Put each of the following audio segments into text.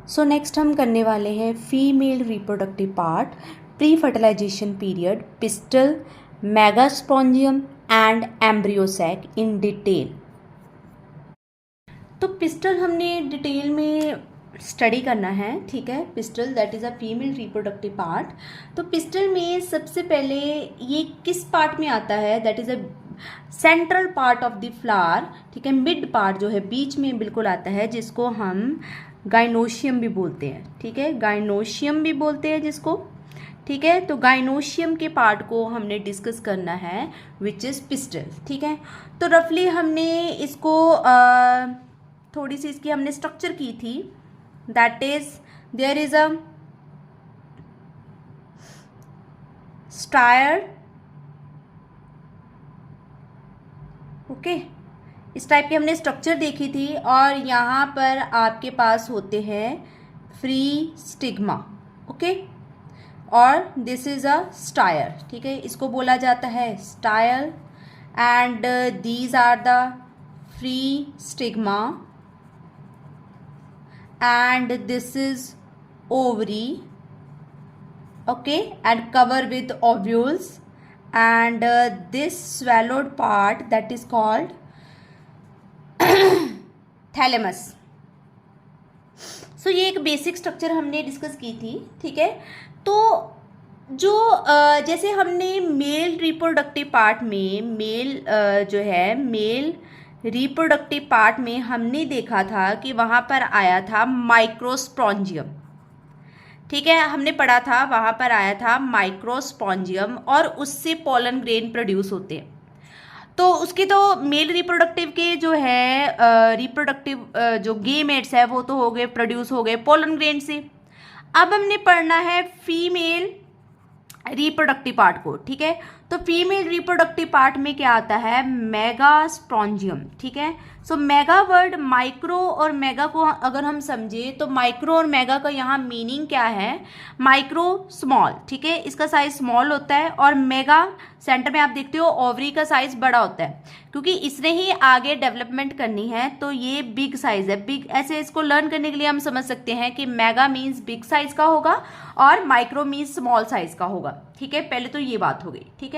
So next हम करने वाले हैं female reproductive part, pre fertilization period, pistil, megasporangium and embryo sac in detail. तो पिस्टल हमने डिटेल में स्टडी करना है, ठीक है। Pistil that is a female reproductive part. तो पिस्टल में सबसे पहले ये किस पार्ट में आता है, that is a central part of the flower, ठीक है। मिड पार्ट जो है बीच में बिल्कुल आता है, जिसको हम गाइनोशियम भी बोलते हैं, ठीक है। गाइनोशियम भी बोलते हैं जिसको, ठीक है। तो गाइनोशियम के पार्ट को हमने डिस्कस करना है विच इज़ पिस्टल, ठीक है। तो रफली हमने इसको थोड़ी सी इसकी हमने स्ट्रक्चर की थी, that is there is a style, okay. इस टाइप की हमने स्ट्रक्चर देखी थी और यहाँ पर आपके पास होते हैं फ्री स्टिग्मा, ओके। और दिस इज अ स्टायर, ठीक है। इसको बोला जाता है style and these are the free stigma and this is ovary, okay, and cover with ovules, and this swallowed part that is called thalamus. So ये एक basic structure हमने discuss की थी, ठीक है। तो जो जैसे हमने मेल रिप्रोडक्टिव पार्ट में जो है मेल रिप्रोडक्टिव पार्ट में हमने देखा था कि वहाँ पर आया था माइक्रोस्पोंजियम, ठीक है। हमने पढ़ा था वहाँ पर आया था माइक्रोस्पोंजियम और उससे पोलन ग्रेन प्रोड्यूस होते हैं। तो उसके तो मेल रिप्रोडक्टिव के जो है रिप्रोडक्टिव जो गेमेट्स है वो तो हो गए, प्रोड्यूस हो गए पोलन ग्रेन से। अब हमने पढ़ना है फीमेल रिप्रोडक्टिव पार्ट को, ठीक है। तो फीमेल रिप्रोडक्टिव पार्ट में क्या आता है, मेगास्पोंजियम, ठीक है। सो मेगा वर्ड, माइक्रो और मेगा को अगर हम समझे तो माइक्रो और मेगा का यहाँ मीनिंग क्या है, माइक्रो स्मॉल, ठीक है, इसका साइज स्मॉल होता है, और मेगा सेंटर में आप देखते हो ओवरी का साइज बड़ा होता है, क्योंकि इसने ही आगे डेवलपमेंट करनी है, तो ये बिग साइज है। बिग ऐसे इसको लर्न करने के लिए हम समझ सकते हैं कि मेगा मीन्स बिग साइज का होगा और माइक्रो मीन्स स्मॉल साइज का होगा, ठीक है। पहले तो ये बात हो गई, ठीक है।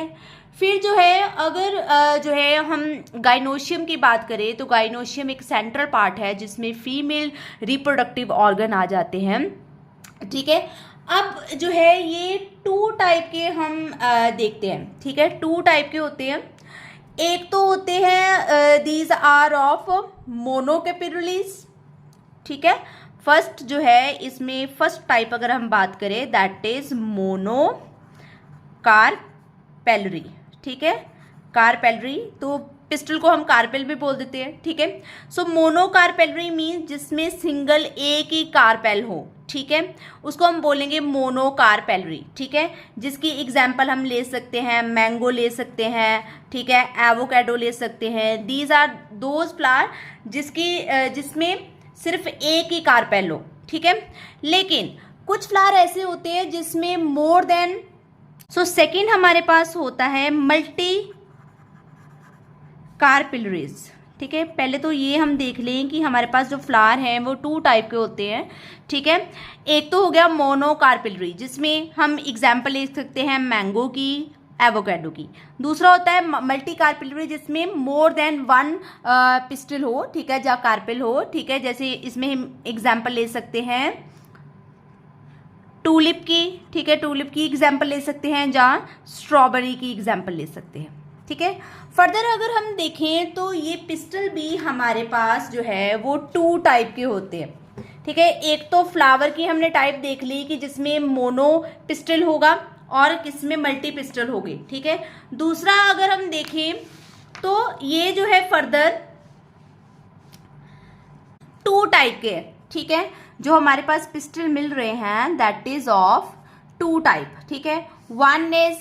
फिर जो है अगर जो है हम गाइनोशियम की बात करें तो गाइनोशियम एक सेंट्रल पार्ट है जिसमें फीमेल रिप्रोडक्टिव ऑर्गन आ जाते हैं, ठीक है। अब जो है ये टू टाइप के हम देखते हैं, ठीक है। टू टाइप के होते हैं। एक तो होते हैं दीज आर ऑफ मोनोकैपिलरीज, ठीक है। फर्स्ट जो है इसमें फर्स्ट टाइप अगर हम बात करें दैट इज मोनोकार्पेलरी, ठीक है। कार्पेलरी, तो पिस्टल को हम कार्पेल भी बोल देते हैं, ठीक है। सो मोनोकार्पेलरी मीन्स जिसमें सिंगल एक ही कार्पेल हो, ठीक है, उसको हम बोलेंगे मोनोकार्पेलरी, ठीक है। जिसकी एग्जाम्पल हम ले सकते हैं, मैंगो ले सकते हैं, ठीक है, एवोकेडो ले सकते हैं। दीज आर दोज फ्लावर जिसमें सिर्फ एक ही कार्पेल हो, ठीक है। लेकिन कुछ फ्लावर ऐसे होते हैं जिसमें मोर देन, सो सेकेंड हमारे पास होता है मल्टी कार्पेलरीज, ठीक है। पहले तो ये हम देख लें कि हमारे पास जो फ्लावर हैं वो टू टाइप के होते हैं, ठीक है। एक तो हो गया मोनोकार्पेलरी जिसमें हम एग्जाम्पल ले सकते हैं मैंगो की, एवोकेडो की। दूसरा होता है मल्टी कार्पेलरी जिसमें मोर देन वन पिस्टल हो, ठीक है, या कार्पेल हो, ठीक है। जैसे इसमें हम एग्जाम्पल ले सकते हैं टूलिप की, ठीक है, टूलिप की एग्जाम्पल ले सकते हैं, जहाँ स्ट्रॉबेरी की एग्जाम्पल ले सकते हैं, ठीक है। फर्दर अगर हम देखें तो ये पिस्टल भी हमारे पास जो है वो टू टाइप के होते हैं, ठीक है। एक तो फ्लावर की हमने टाइप देख ली कि जिसमें मोनो पिस्टल होगा और किसमें मल्टी पिस्टल होगी, ठीक है। दूसरा अगर हम देखें तो ये जो है फर्दर टू टाइप के, ठीक है। जो हमारे पास पिस्टल मिल रहे हैं that is of two type, ठीक है। One is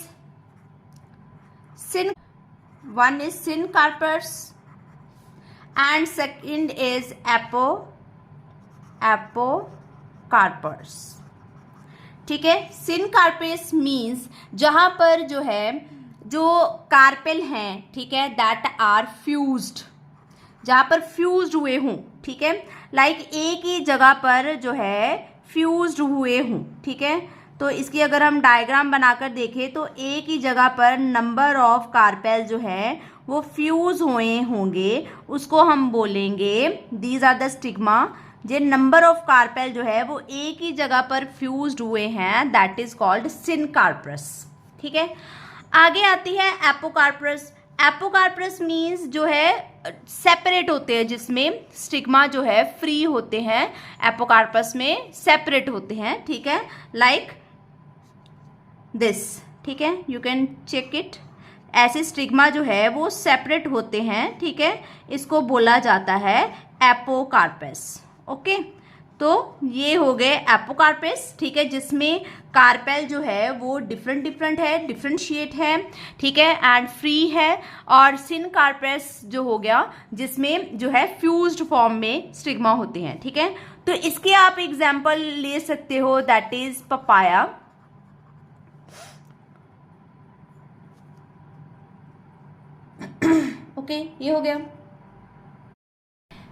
syncarpous and second is apocarpous, ठीक है। सिनकार्पस मीन्स जहां पर जो है जो कार्पेल हैं, ठीक है, दैट आर फ्यूज्ड, जहां पर फ्यूज्ड हुए हों, ठीक है, लाइक एक ही जगह पर जो है फ्यूज्ड हुए हूँ, ठीक है। तो इसकी अगर हम डायग्राम बनाकर देखें तो एक ही जगह पर नंबर ऑफ कार्पेल जो है वो फ्यूज हुए होंगे, उसको हम बोलेंगे दीज आर द स्टिग्मा। जो नंबर ऑफ कार्पेल जो है वो एक ही जगह पर फ्यूज्ड हुए हैं, दैट इज कॉल्ड सिनकार्पस, ठीक है। आगे आती है एपोकार्पस। एपोकार्पस मीन्स जो है सेपरेट होते हैं, जिसमें स्टिग्मा जो है फ्री होते हैं, एपोकार्पस में सेपरेट होते हैं, ठीक है, लाइक दिस, ठीक है, यू कैन चेक इट। ऐसे स्टिग्मा जो है वो सेपरेट होते हैं, ठीक है, इसको बोला जाता है एपोकार्पस। ओके, तो ये हो गए एपोकार्पस, ठीक है, जिसमें कार्पेल जो है वो डिफरेंट है, डिफरेंशिएट है, ठीक है, एंड फ्री है। और सिनकार्पस जो हो गया जिसमें जो है फ्यूज्ड फॉर्म में स्टिग्मा होते हैं, ठीक है। तो इसके आप एग्जाम्पल ले सकते हो, दैट इज पपाया, ओके, ये हो गया।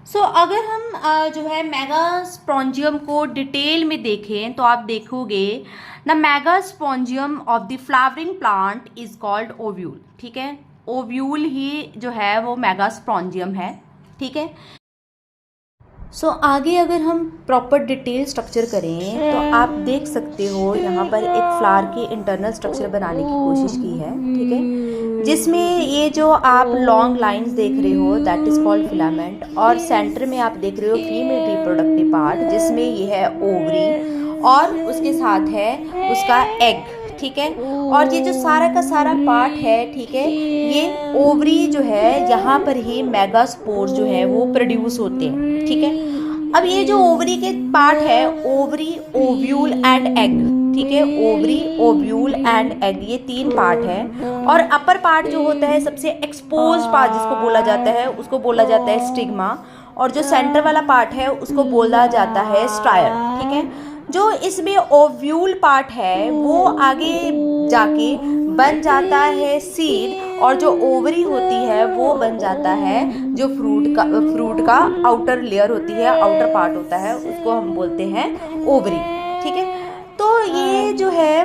सो अगर हम जो है मेगास्पोंजियम को डिटेल में देखें तो आप देखोगे the megasporangium of the flowering plant is called ovule, ठीक है। ओव्यूल ही जो है वो मेगास्पोंजियम है, ठीक है। सो आगे अगर हम प्रॉपर डिटेल स्ट्रक्चर करें तो आप देख सकते हो यहाँ पर एक फ्लावर के इंटरनल स्ट्रक्चर बनाने की कोशिश की है, ठीक है, जिसमें ये जो आप लॉन्ग लाइंस देख रहे हो दैट इज कॉल्ड फिलामेंट, और सेंटर में आप देख रहे हो फीमेल रिप्रोडक्टिव पार्ट जिसमें ये है ओवरी और उसके साथ है उसका एग, ठीक है। और ये जो सारा का सारा पार्ट है, ठीक है, ये ओवरी जो है यहाँ पर ही मेगास्पोर्स जो है वो प्रोड्यूस होते हैं, ठीक है। अब ये जो ओवरी के पार्ट है, ओवरी, ओव्यूल एंड एग, ठीक है, ओवरी, ओव्यूल एंड एग, ये तीन पार्ट है। और अपर पार्ट जो होता है सबसे एक्सपोज पार्ट जिसको बोला जाता है उसको बोला जाता है स्टिग्मा, और जो सेंटर वाला पार्ट है उसको बोला जाता है स्टायर, ठीक है। जो इसमें ओव्यूल पार्ट है वो आगे जाके बन जाता है सीड, और जो ओवरी होती है वो बन जाता है जो फ्रूट का आउटर लेयर होती है, आउटर पार्ट होता है, उसको हम बोलते हैं ओवरी, ठीक है। तो ये जो है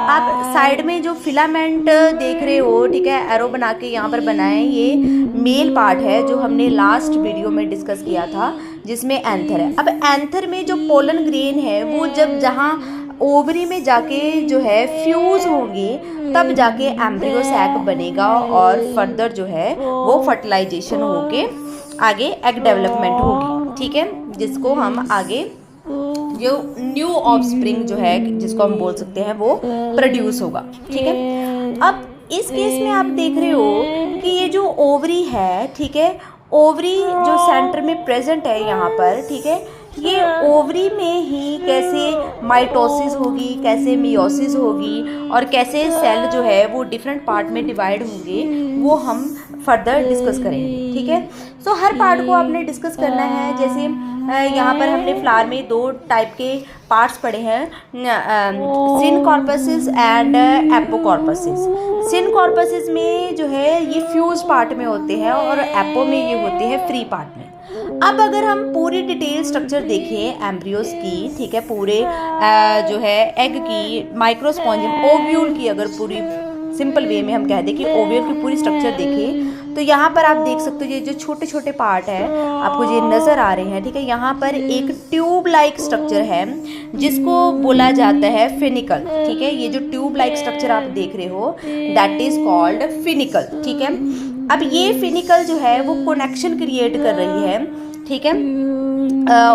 आप साइड में जो फिलामेंट देख रहे हो, ठीक है, एरो बना के यहाँ पर बनाए, ये मेल पार्ट है जो हमने लास्ट वीडियो में डिस्कस किया था जिसमें एंथर है। अब एंथर में जो पोलन ग्रेन है वो जब जहाँ ओवरी में जाके जो है फ्यूज होंगे तब जाके एम्ब्रियो सैक बनेगा और फर्दर जो है वो फर्टिलाइजेशन होके आगे एग डेवलपमेंट होगी, ठीक है, जिसको हम आगे जो न्यू ऑफस्प्रिंग जो है जिसको हम बोल सकते हैं वो प्रोड्यूस होगा, ठीक है। अब इस केस में आप देख रहे हो कि ये जो ओवरी है, ठीक है, ओवरी जो सेंटर में प्रेजेंट है यहाँ पर, ठीक है, ये ओवरी में ही कैसे माइटोसिस होगी, कैसे मियोसिस होगी और कैसे सेल जो है वो डिफरेंट पार्ट में डिवाइड होंगे, वो हम फर्दर डिस्कस करेंगे, ठीक है। सो हर पार्ट को आपने डिस्कस करना है। जैसे यहाँ पर हमने फ्लावर में दो टाइप के पार्ट्स पढ़े हैं, सिनकार्पस एंड एपोकार्पस। सिनकार्पस में जो है ये फ्यूज पार्ट में होते हैं और एपो में ये होते हैं फ्री पार्ट में। अब अगर हम पूरी डिटेल स्ट्रक्चर देखें एम्ब्रियोस की, ठीक है, पूरे जो है एग की, माइक्रोस्पॉन्जियम, ओव्यूल की, अगर पूरी सिंपल वे में हम कह दें कि ओव्यूल की पूरी स्ट्रक्चर देखें तो यहाँ पर आप देख सकते हो ये जो छोटे छोटे पार्ट है आपको ये नज़र आ रहे हैं, ठीक है। यहाँ पर एक ट्यूब लाइक स्ट्रक्चर है जिसको बोला जाता है फिनिकल, ठीक है। ये जो ट्यूब लाइक स्ट्रक्चर आप देख रहे हो दैट इज कॉल्ड फिनिकल, ठीक है। अब ये फिनिकल जो है वो कनेक्शन क्रिएट कर रही है, ठीक है,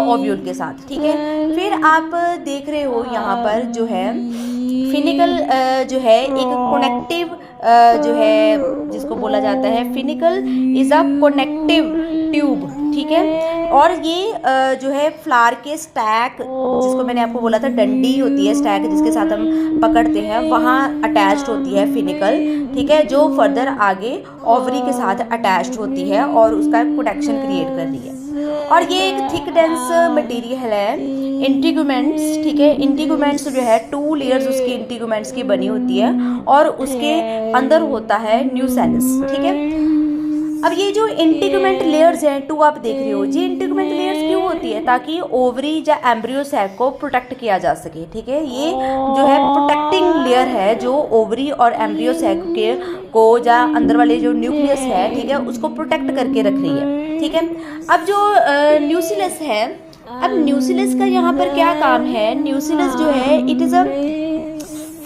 ओव्यूल के साथ, ठीक है। फिर आप देख रहे हो यहाँ पर जो है फिनिकल जो है एक कनेक्टिव जो है जिसको बोला जाता है फिनिकल इज अ कनेक्टिव ट्यूब, ठीक है। और ये जो है फ्लावर के स्टैक, जिसको मैंने आपको बोला था डंडी होती है स्टैक जिसके साथ हम पकड़ते हैं, वहाँ अटैच्ड होती है फिनिकल, ठीक है, जो फर्दर आगे ओवरी के साथ अटैच्ड होती है और उसका कनेक्शन क्रिएट कर रही है। और ये एक थिक डेंस मटेरियल है इंटीगुमेंट्स, ठीक है। इंटीगुमेंट्स जो है 2 लेयर्स उसकी इंटीगुमेंट्स की बनी होती है और उसके अंदर होता है न्यूसेलस, ठीक है। अब ये जो इंटीगुमेंट लेयर्स हैं 2 आप देख रहे हो, ये इंटीगुमेंट लेयर्स क्यों होती है? ताकि ओवरी या एम्ब्रियो सैक को प्रोटेक्ट किया जा सके, ठीक है। ये जो है प्रोटेक्टिंग लेयर है जो ओवरी और एम्ब्रियो सैक के को या अंदर वाले जो न्यूक्लियस है, ठीक है, उसको प्रोटेक्ट करके रख रही है, ठीक है। अब जो न्यूक्लियस है, अब न्यूक्लियस का यहाँ पर क्या काम है? न्यूक्लियस जो है it is a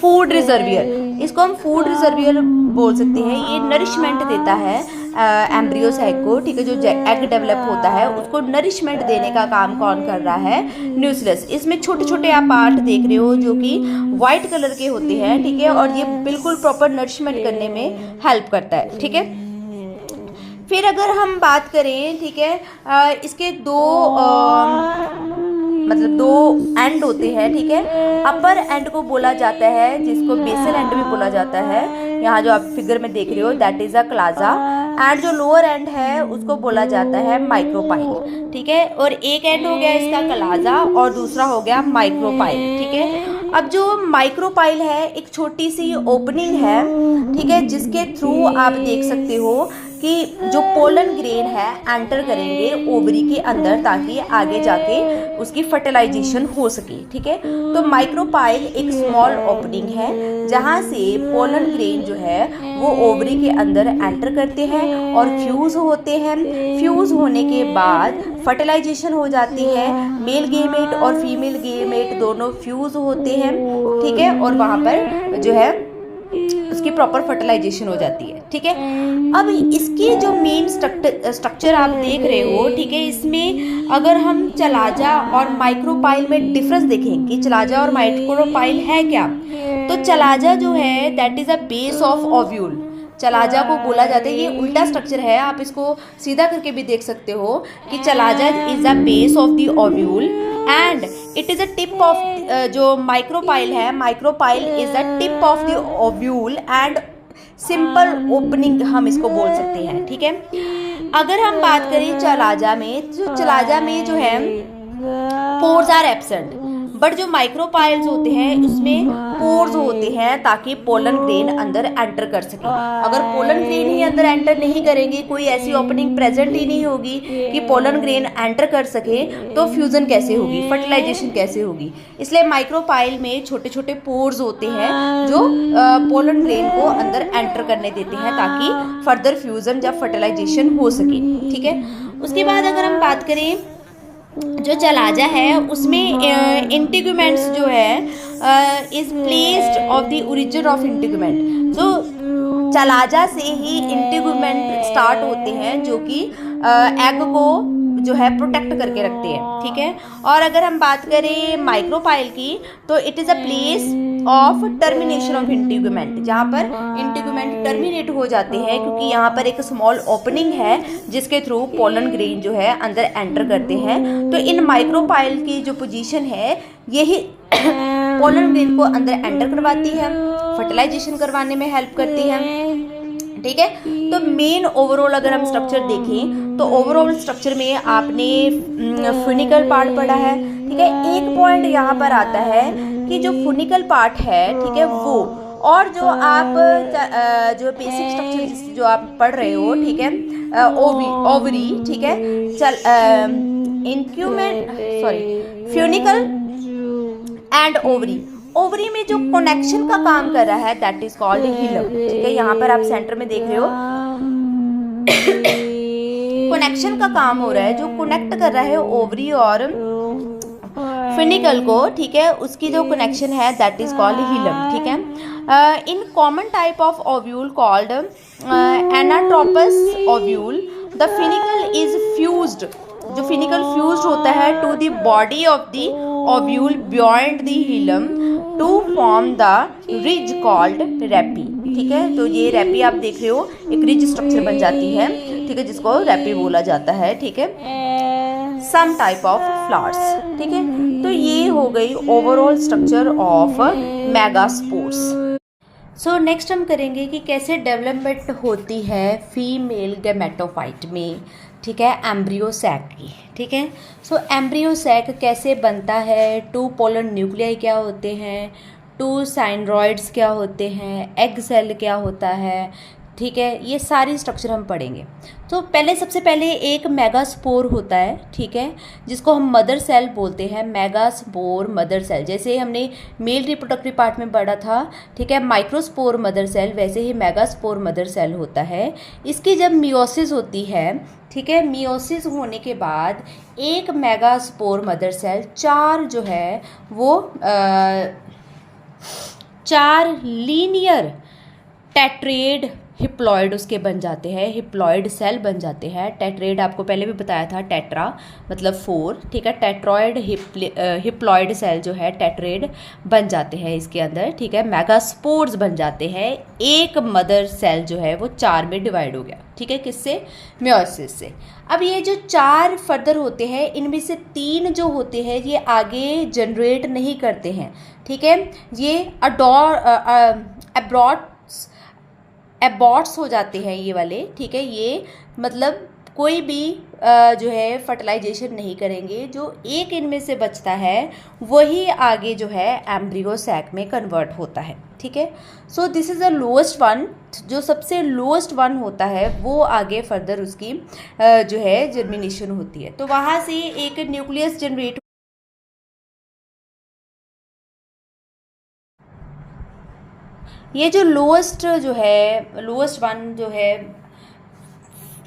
food reservoir, इसको हम फूड रिजर्वियर बोल सकते हैं। ये नरिशमेंट देता है एम्ब्रियो सैक को, ठीक है। जो एग डेवलप होता है उसको नरिशमेंट देने का काम कौन कर रहा है? न्यूक्लियस। इसमें छोटे छोटे आप पार्ट देख रहे हो जो कि वाइट कलर के होते हैं, ठीक है, और ये बिल्कुल प्रॉपर नरिशमेंट करने में हेल्प करता है, ठीक है। फिर अगर हम बात करें, ठीक है, इसके मतलब दो एंड होते हैं, ठीक है। अपर एंड को बोला जाता है जिसको बेसल एंड भी बोला जाता है, यहाँ जो आप फिगर में देख रहे हो दैट इज अ क्लाजा, एंड जो लोअर एंड है उसको बोला जाता है माइक्रोपाइल, ठीक है। और एक एंड हो गया इसका क्लाजा और दूसरा हो गया माइक्रोपाइल, ठीक है। अब जो माइक्रोपाइल है एक छोटी सी ओपनिंग है, ठीक है, जिसके थ्रू आप देख सकते हो कि जो पोलन ग्रेन है एंटर करेंगे ओवरी के अंदर ताकि आगे जाके उसकी फर्टिलाइजेशन हो सके, ठीक है। तो माइक्रोपाइल एक स्मॉल ओपनिंग है जहाँ से पोलन ग्रेन जो है वो ओवरी के अंदर एंटर करते हैं और फ्यूज होते हैं। फ्यूज होने के बाद फर्टिलाइजेशन हो जाती है, मेल गेमेट और फीमेल गेमेट दोनों फ्यूज होते हैं, ठीक है, और वहाँ पर जो है उसकी प्रॉपर फर्टिलाइजेशन हो जाती है, ठीक है। अब इसकी जो मेन स्ट्रक्चर आप देख रहे हो, ठीक है, इसमें अगर हम चलाजा और माइक्रोपाइल में डिफरेंस देखें कि चलाजा और माइक्रोपाइल है क्या, तो चलाजा जो है that is a base of ovule. Chalaza को बोला जाता है, ये उल्टा स्ट्रक्चर है, आप इसको सीधा करके भी देख सकते हो कि chalaza is a base of the ovule and it is a tip of, जो माइक्रोपाइल है, micropyle is the tip of the ovule and simple opening हम इसको बोल सकते हैं, ठीक है। अगर हम बात करें चलाजा में, तो चलाजा में जो है पोर्स आर एब्सेंट, बट जो माइक्रोपाइल्स होते हैं उसमें पोर्स होते हैं ताकि पोलन ग्रेन अंदर एंटर कर सके। अगर पोलन ग्रेन ही अंदर एंटर नहीं करेंगे, कोई ऐसी ओपनिंग प्रेजेंट ही नहीं होगी कि पोलन ग्रेन एंटर कर सके, तो फ्यूजन कैसे होगी, फर्टिलाइजेशन कैसे होगी। इसलिए माइक्रोपाइल में छोटे छोटे पोर्स होते हैं जो पोलन ग्रेन को अंदर एंटर करने देते हैं ताकि फर्दर फ्यूजन या फर्टिलाइजेशन हो सके, ठीक है। उसके बाद अगर हम बात करें जो चलाजा है उसमें इंटीगुमेंट्स जो है is placed of the origin of integument. जो चलाजा से ही इंटीगुमेंट स्टार्ट होते हैं जो कि एग को जो है प्रोटेक्ट करके रखते हैं, ठीक है। और अगर हम बात करें माइक्रोपाइल की, तो it is a place of termination of integument, जहाँ पर इंटीगुमेंट टर्मिनेट हो जाते हैं क्योंकि यहाँ पर एक स्मॉल ओपनिंग है जिसके थ्रू पोलन ग्रेन जो है अंदर एंटर करते हैं। तो इन माइक्रोपाइल की जो पोजीशन है यही पोलन ग्रेन को अंदर एंटर करवाती है, फर्टिलाइजेशन करवाने में हेल्प करती है, ठीक है। तो मेन ओवरऑल अगर हम स्ट्रक्चर देखें तो ओवरऑल स्ट्रक्चर में आपने फुनिकल पार्ट पढ़ा है, ठीक है। एक पॉइंट यहाँ पर आता है कि जो फुनिकल पार्ट है, ठीक है, वो और जो आप जो बेसिक स्ट्रक्चर जो आप पढ़ रहे हो, ठीक है, ओवरी, ठीक है, फ्यूनिकल एंड ओवरी। ओवरी में जो कनेक्शन का काम कर रहा है दैट इज कॉल्ड हिलम, ठीक है। यहाँ पर आप सेंटर में देख रहे हो कनेक्शन का काम हो रहा है, जो कनेक्ट कर रहा है ओवरी और फिनिकल को, ठीक है, उसकी जो कनेक्शन है दैट इज कॉल्ड हिलम, ठीक है। In common type of ovule called anatropous ovule the funicle is fused, जो फिनिकल फ्यूज्ड होता है to the body of the ovule beyond the hilum to form the ridge called raphe, ठीक है। तो ये रैपी आप देख रहे हो एक रिज स्ट्रक्चर बन जाती है, ठीक है, जिसको रैपी बोला जाता है, ठीक है। सम टाइप ऑफ फ्लावर्स, ठीक है। तो ये हो गई overall structure of megaspores. So next हम करेंगे कि कैसे डेवलपमेंट होती है फीमेल गैमेटोफाइट में, ठीक है, एम्ब्रियो सैक की, ठीक है। सो एम्ब्रियो सैक कैसे बनता है, 2 पोलन न्यूक्लियाई क्या होते हैं, 2 साइनरॉइड्स क्या होते हैं, एग सेल क्या होता है, ठीक है, ये सारी स्ट्रक्चर हम पढ़ेंगे। तो पहले सबसे पहले एक मेगास्पोर होता है, ठीक है, जिसको हम मदर सेल बोलते हैं, मेगास्पोर मदर सेल। जैसे हमने मेल रिप्रोडक्टिव पार्ट में पढ़ा था, ठीक है, माइक्रोस्पोर मदर सेल, वैसे ही मेगास्पोर मदर सेल होता है। इसकी जब मियोसिस होती है, ठीक है, मियोसिस होने के बाद एक मेगास्पोर मदर सेल चार जो है वो 4 लीनियर टेट्रेड हिप्लॉइड उसके बन जाते हैं, हिप्लॉइड सेल बन जाते हैं। टेट्रेड आपको पहले भी बताया था, टेट्रा मतलब 4, ठीक है, टेट्रॉइड हिप्लॉइड सेल जो है टेट्रेड बन जाते हैं इसके अंदर, ठीक है। मेगास्पोर्स बन जाते हैं, एक मदर सेल जो है वो 4 में डिवाइड हो गया, ठीक है, किससे? मियोसिस से। अब ये जो 4 फर्दर होते हैं, इनमें से 3 जो होते हैं ये आगे जनरेट नहीं करते हैं, ठीक है, ये एबॉर्ट्स हो जाते हैं ये वाले, ठीक है, ये मतलब कोई भी जो है फर्टिलाइजेशन नहीं करेंगे। जो एक इनमें से बचता है वही आगे जो है एम्ब्रियो सैक में कन्वर्ट होता है, ठीक है। So this is the lowest one, जो सबसे लोएस्ट वन होता है वो आगे फर्दर उसकी जो है जर्मिनेशन होती है। तो वहाँ से एक न्यूक्लियस जनरेट, ये जो लोएस्ट वन जो है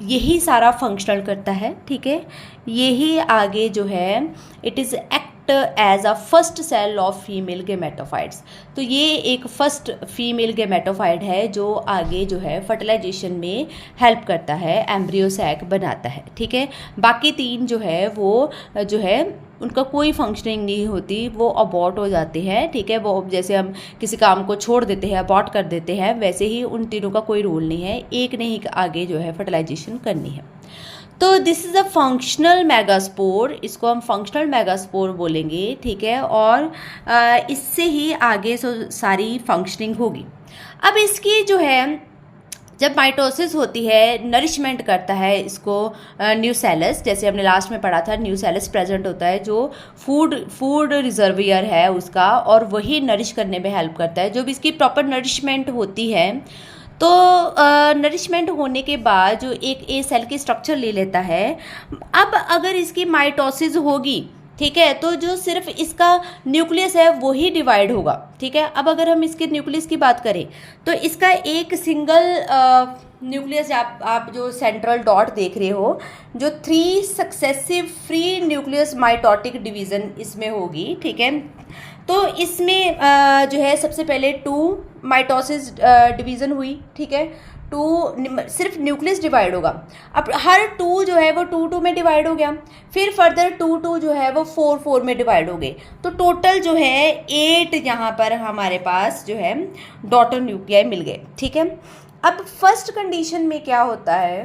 यही सारा फंक्शनल करता है, ठीक है, यही आगे जो है it is act as a first cell of female gametophytes. तो ये एक फर्स्ट फीमेल गेमेटोफाइट है जो आगे जो है फर्टिलाइजेशन में हेल्प करता है, एम्ब्रियो सैक बनाता है, ठीक है। बाकी 3 जो है वो जो है उनका कोई फंक्शनिंग नहीं होती, वो अबॉर्ट हो जाते हैं, ठीक है। वो जैसे हम किसी काम को छोड़ देते हैं, अबॉर्ट कर देते हैं, वैसे ही उन तीनों का कोई रोल नहीं है, एक ने ही आगे जो है फर्टिलाइजेशन करनी है। तो this is a functional megaspore, इसको हम फंक्शनल मेगास्पोर बोलेंगे, ठीक है, और इससे ही आगे सारी फंक्शनिंग होगी। अब इसकी जो है जब माइटोसिस होती है, नरिशमेंट करता है इसको न्यूसेलस, जैसे हमने लास्ट में पढ़ा था, न्यूसेलस प्रेजेंट होता है जो फूड रिजर्वियर है उसका, और वही नरिश करने में हेल्प करता है। जब इसकी प्रॉपर नरिशमेंट होती है तो नरिशमेंट होने के बाद जो एक ए सेल की स्ट्रक्चर ले लेता है। अब अगर इसकी माइटोसिस होगी, ठीक है, तो जो सिर्फ इसका न्यूक्लियस है वही डिवाइड होगा, ठीक है। अब अगर हम इसके न्यूक्लियस की बात करें तो इसका एक सिंगल न्यूक्लियस, आप जो सेंट्रल डॉट देख रहे हो, जो 3 successive free nucleus mitotic division इसमें होगी, ठीक है। तो इसमें जो है सबसे पहले 2 माइटोसिस डिवीज़न हुई, ठीक है, 2 सिर्फ न्यूक्लियस डिवाइड होगा। अब हर 2 जो है वो 2 में डिवाइड हो गया, फिर फर्दर 2 जो है वो 4 में डिवाइड हो गए। तो टोटल जो है 8 यहाँ पर हमारे पास जो है डॉटर न्यूक्लियाई मिल गए, ठीक है। अब फर्स्ट कंडीशन में क्या होता है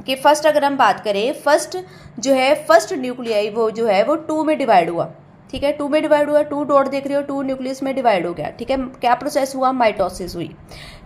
कि फर्स्ट अगर हम बात करें, फर्स्ट न्यूक्लियाई वो जो है वो 2 में डिवाइड हुआ, ठीक है, 2 में डिवाइड हुआ, 2 डॉट देख रहे हो, 2 न्यूक्लियस में डिवाइड हो गया, ठीक है। क्या प्रोसेस हुआ? माइटोसिस हुई,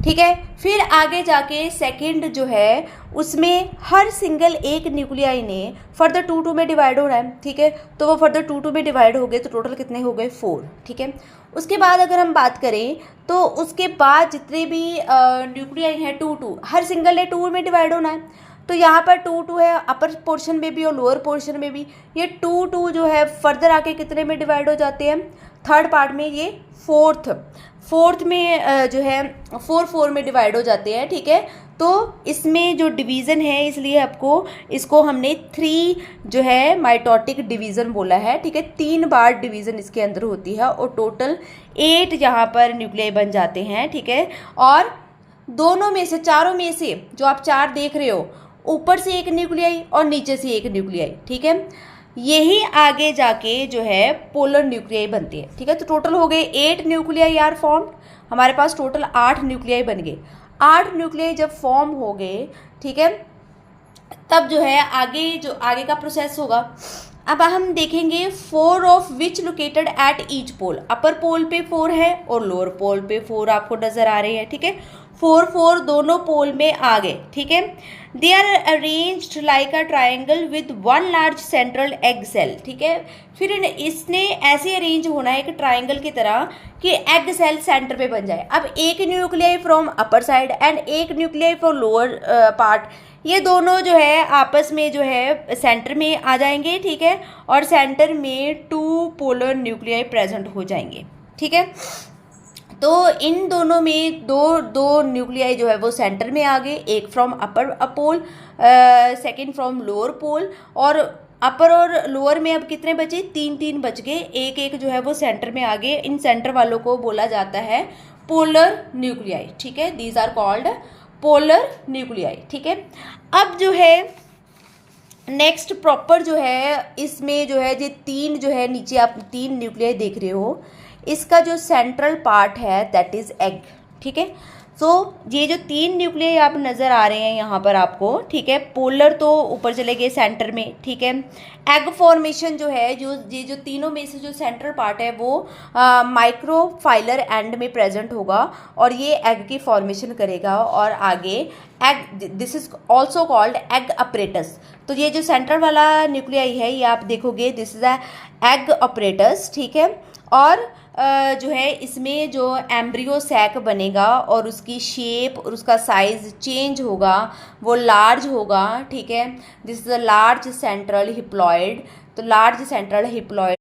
ठीक है। फिर आगे जाके सेकंड जो है उसमें हर सिंगल एक न्यूक्लियाई ने फर्दर 2 में डिवाइड हो रहा है, ठीक है। तो वो फर्दर 2 में डिवाइड हो गए, तो टोटल कितने हो गए? 4, ठीक है। उसके बाद अगर हम बात करें तो उसके बाद जितने भी न्यूक्लियाई हैं 2 हर सिंगल ने 2 में डिवाइड होना है। तो यहाँ पर 2 है अपर पोर्शन में भी और लोअर पोर्शन में भी। ये 2 जो है फर्दर आके कितने में डिवाइड हो जाते हैं? थर्ड पार्ट में ये फोर्थ में जो है 4 में डिवाइड हो जाते हैं, ठीक है। तो इसमें जो डिवीज़न है, इसलिए आपको इसको हमने 3 जो है माइटोटिक डिवीज़न बोला है, ठीक है। 3 बार डिवीज़न इसके अंदर होती है और टोटल 8 यहाँ पर न्यूक्लियाई बन जाते हैं, ठीक है। और दोनों में से, चारों में से जो आप 4 देख रहे हो, ऊपर से एक न्यूक्लियाई और नीचे से एक न्यूक्लियाई, ठीक है। यही आगे जाके जो है पोलर न्यूक्लियाई बनती है, ठीक है। तो टोटल हो गए 8 न्यूक्लियाई आर फॉर्म, हमारे पास टोटल 8 न्यूक्लियाई बन गए। 8 न्यूक्लियाई जब फॉर्म हो गए, ठीक है, तब जो है आगे का प्रोसेस होगा। अब हम देखेंगे 4 of which located at each pole. Upper pole पे 4 है और लोअर पोल पे 4 आपको नजर आ रहे हैं, ठीक है। 4 दोनों पोल में आ गए, ठीक है। They are arranged like a triangle with one large central egg cell, ठीक है। फिर इसने ऐसे अरेंज होना है एक ट्राइंगल की तरह कि एग सेल सेंटर पे बन जाए। अब एक nuclei from upper side and एक न्यूक्लियाई फ्रॉम लोअर पार्ट, ये दोनों जो है आपस में जो है सेंटर में आ जाएंगे, ठीक है, और सेंटर में 2 पोलर न्यूक्लियाई प्रेजेंट हो जाएंगे, ठीक है। तो इन दोनों में दो न्यूक्लियाई जो है वो सेंटर में आ गए, एक from upper pole, second from lower pole, और अपर और लोअर में अब कितने बचे, 3 बच गए, एक एक जो है वो सेंटर में आ गए। इन सेंटर वालों को बोला जाता है पोलर न्यूक्लियाई, ठीक है, these are called polar nuclei, ठीक है। अब जो है नेक्स्ट प्रॉपर जो है इसमें जो है ये 3 जो है नीचे आप 3 न्यूक्लियाई देख रहे हो, इसका जो सेंट्रल पार्ट है दैट इज एग, ठीक है। सो ये जो 3 न्यूक्लियाई आप नज़र आ रहे हैं यहाँ पर आपको, ठीक है, पोलर तो ऊपर चले गए सेंटर में, ठीक है। एग फॉर्मेशन जो है ये जो तीनों में से जो सेंट्रल पार्ट है वो माइक्रोफाइलर एंड में प्रेजेंट होगा और ये एग की फॉर्मेशन करेगा और आगे egg, this is also called egg apparatus. तो ये जो सेंट्रल वाला न्यूक्लियाई है ये आप देखोगे दिस इज एग अपरेटस, ठीक है। और जो है इसमें जो एम्ब्रियो सैक बनेगा और उसकी शेप और उसका साइज चेंज होगा, वो लार्ज होगा, ठीक है। This is a large central haploid, तो लार्ज सेंट्रल हिप्लॉइड